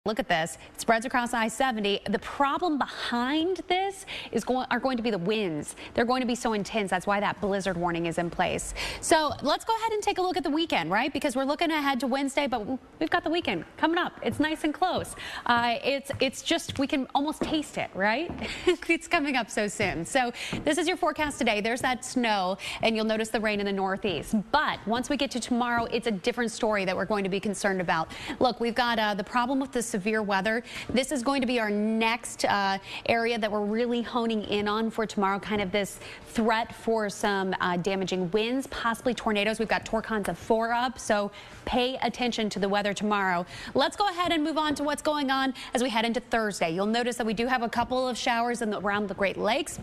Look at this. It spreads across I-70. The problem behind this are going to be the winds. They're going to be so intense. That's why that blizzard warning is in place. So let's go ahead and take a look at the weekend, right? Because we're looking ahead to Wednesday, but we've got the weekend coming up. It's nice and close. It's just, we can almost taste it, right? It's coming up so soon. So this is your forecast today. There's that snow, and you'll notice the rain in the northeast. But once we get to tomorrow, it's a different story that we're going to be concerned about. Look, we've got the problem with the severe weather. This is going to be our next area that we're really honing in on for tomorrow, kind of this threat for some damaging winds, possibly tornadoes. We've got torcons of 4 up, so pay attention to the weather tomorrow. Let's go ahead and move on to what's going on as we head into Thursday. You'll notice that we do have a couple of showers around the Great Lakes.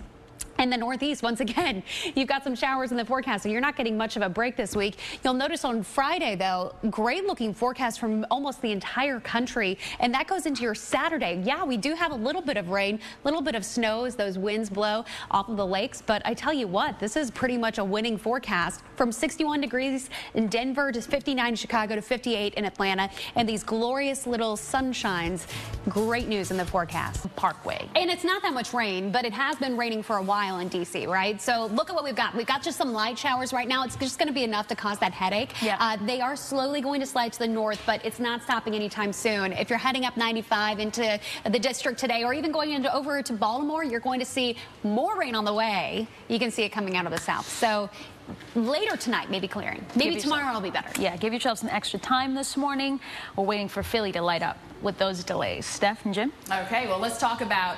And the northeast, once again, you've got some showers in the forecast, so you're not getting much of a break this week. You'll notice on Friday, though, great looking forecast from almost the entire country, and that goes into your Saturday. Yeah, we do have a little bit of rain, a little bit of snow as those winds blow off of the lakes, but I tell you what, this is pretty much a winning forecast. From 61 degrees in Denver to 59 in Chicago to 58 in Atlanta, and these glorious little sunshines. Great news in the forecast. Parkway. And it's not that much rain, but it has been raining for a while in D.C., right? So look at what we've got. We've got just some light showers right now. It's just going to be enough to cause that headache. Yeah. They are slowly going to slide to the north, but it's not stopping anytime soon. If you're heading up 95 into the district today, or even going over to Baltimore, you're going to see more rain on the way. You can see it coming out of the south. So later tonight, maybe clearing. Maybe tomorrow will be better. Yeah, give yourself some extra time this morning. We're waiting for Philly to light up with those delays. Steph and Jim? Okay, well, let's talk about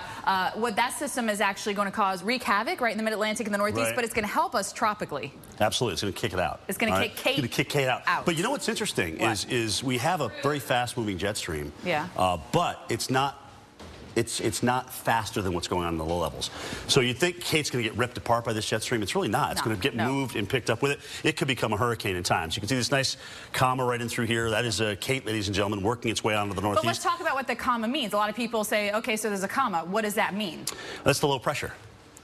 what that system is actually going to wreak havoc right in the mid-Atlantic and the Northeast, but it's going to help us tropically. Absolutely. It's going to kick it out. It's going to kick Kate It's going to kick Kate out. But you know what's interesting is we have a very fast-moving jet stream. Yeah. But it's not faster than what's going on in the low levels. So you'd think Kate's going to get ripped apart by this jet stream. It's really not. It's going to get moved and picked up with it. It could become a hurricane in time. So you can see this nice comma right in through here. That is Kate, ladies and gentlemen, working its way onto the northeast. But let's talk about what the comma means. A lot of people say, okay, so there's a comma. What does that mean? That's the low pressure.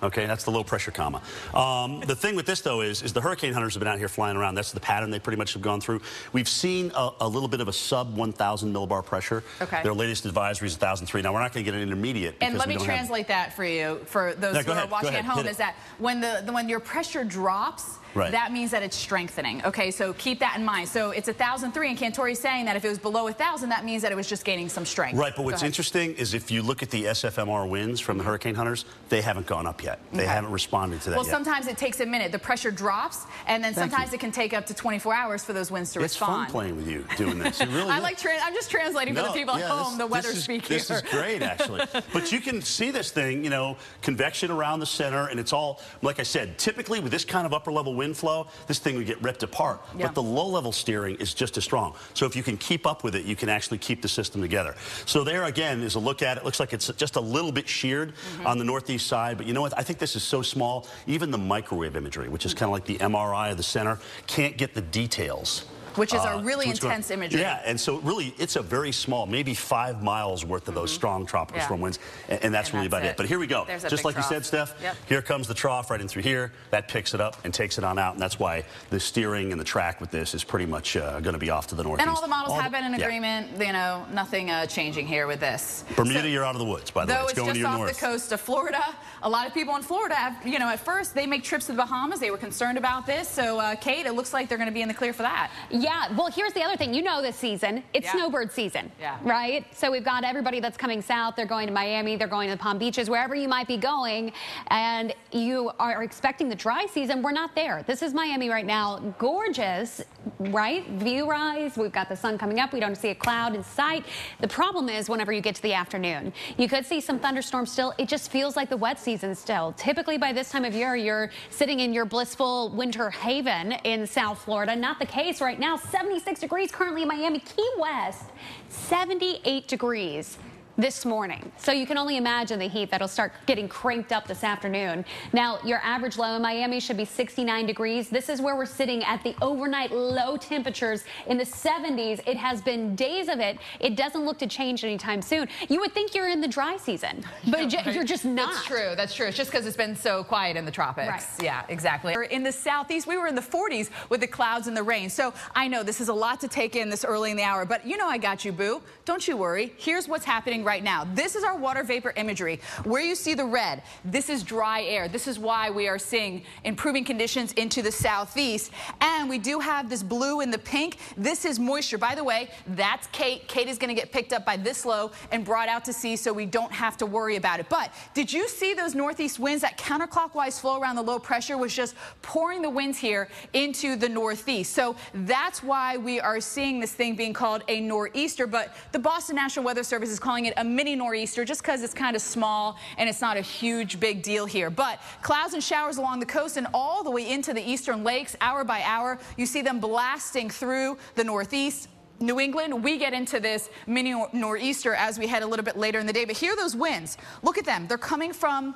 Okay, that's the low pressure comma. The thing with this, though, is the hurricane hunters have been out here flying around. That's the pattern they pretty much have gone through. We've seen a little bit of a sub 1,000 millibar pressure. Okay. Their latest advisory is 1,003. Now, we're not going to get an intermediate. And let me translate that for you, for those who are watching at home, is that when your pressure drops, that means that it's strengthening. Okay, so keep that in mind. So it's 1,003, and Cantore is saying that if it was below 1,000, that means that it was just gaining some strength. Right, but what's interesting is if you look at the SFMR winds from the hurricane hunters, they haven't gone up yet. They haven't responded to that yet. Well, sometimes it takes a minute. The pressure drops, and then sometimes it can take up to 24 hours for those winds to respond. It's fun playing with you doing this. It really I'm just translating for the people at home, the weather speak here. This is great, actually. But you can see this thing, you know, convection around the center, and it's all, like I said, typically with this kind of upper-level wind flow, this thing would get ripped apart. But the low-level steering is just as strong. So if you can keep up with it, you can actually keep the system together. So there, again, is a look at it. Looks like it's just a little bit sheared on the northeast side. But you know what? I think this is so small, even the microwave imagery, which is kind of like the MRI of the center, can't get the details. Which is a really intense imagery. Yeah, and so really, it's a very small, maybe 5 miles worth of those strong tropical storm winds, and that's really about it. But here we go. Just like you said, Steph, here comes the trough right in through here. That picks it up and takes it on out, and that's why the steering and the track with this is pretty much going to be off to the northeast. And all the models have been in agreement. You know, nothing changing here with this. Bermuda, you're out of the woods, by the way. It's going to your north. Though it's just off the coast of Florida. A lot of people in Florida have, you know, at first they make trips to the Bahamas. They were concerned about this. So, Kate, it looks like they're going to be in the clear for that. Yeah, well, here's the other thing. You know this season. It's snowbird season, right? So we've got everybody that's coming south. They're going to Miami. They're going to the Palm Beaches, wherever you might be going. And you are expecting the dry season. We're not there. This is Miami right now. Gorgeous, right? View rise. We've got the sun coming up. We don't see a cloud in sight. The problem is whenever you get to the afternoon, you could see some thunderstorms still. It just feels like the wet season still. Typically by this time of year, you're sitting in your blissful winter haven in South Florida. Not the case right now. 76 degrees currently in Miami. Key West, 78 degrees. this morning. So you can only imagine the heat that'll start getting cranked up this afternoon. Now, your average low in Miami should be 69 degrees. This is where we're sitting at the overnight low temperatures in the 70s. It has been days of it. It doesn't look to change anytime soon. You would think you're in the dry season, but you're just not. That's true. That's true. It's just because it's been so quiet in the tropics. Right. Yeah, exactly. In the southeast, we were in the 40s with the clouds and the rain. So I know this is a lot to take in this early in the hour, but you know I got you, boo. Don't you worry. Here's what's happening right now. This is our water vapor imagery. Where you see the red, this is dry air. This is why we are seeing improving conditions into the southeast. And we do have this blue and the pink. This is moisture. By the way, that's Kate. Kate is going to get picked up by this low and brought out to sea, so we don't have to worry about it. But did you see those northeast winds? That counterclockwise flow around the low pressure was just pouring the winds here into the northeast. So that's why we are seeing this thing being called a nor'easter. But the Boston National Weather Service is calling it a mini nor'easter just because it's kind of small and it's not a huge big deal here. But clouds and showers along the coast and all the way into the eastern lakes, hour by hour. You see them blasting through the northeast. New England, we get into this mini nor'easter as we head a little bit later in the day. But here are those winds. Look at them. They're coming from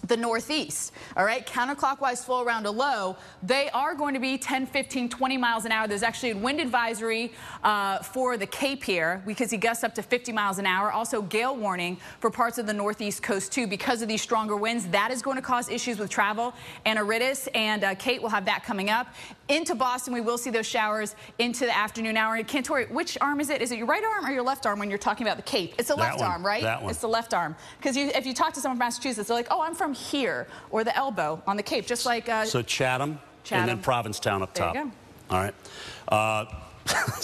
the northeast, all right? Counterclockwise flow around a low. They are going to be 10, 15, 20 miles an hour. There's actually a wind advisory for the Cape here. We could see gusts up to 50 miles an hour. Also gale warning for parts of the northeast coast too because of these stronger winds. That is going to cause issues with travel. Anaritis and Kate will have that coming up. Into Boston, we will see those showers into the afternoon hour. And Cantori, which arm is it? Is it your right arm or your left arm when you're talking about the Cape? It's the left arm, right? That one. It's the left arm. Because if you talk to someone from Massachusetts, they're like, oh, I'm from here, or the elbow on the Cape, just like... so Chatham, and then Provincetown up top. There you go. All right.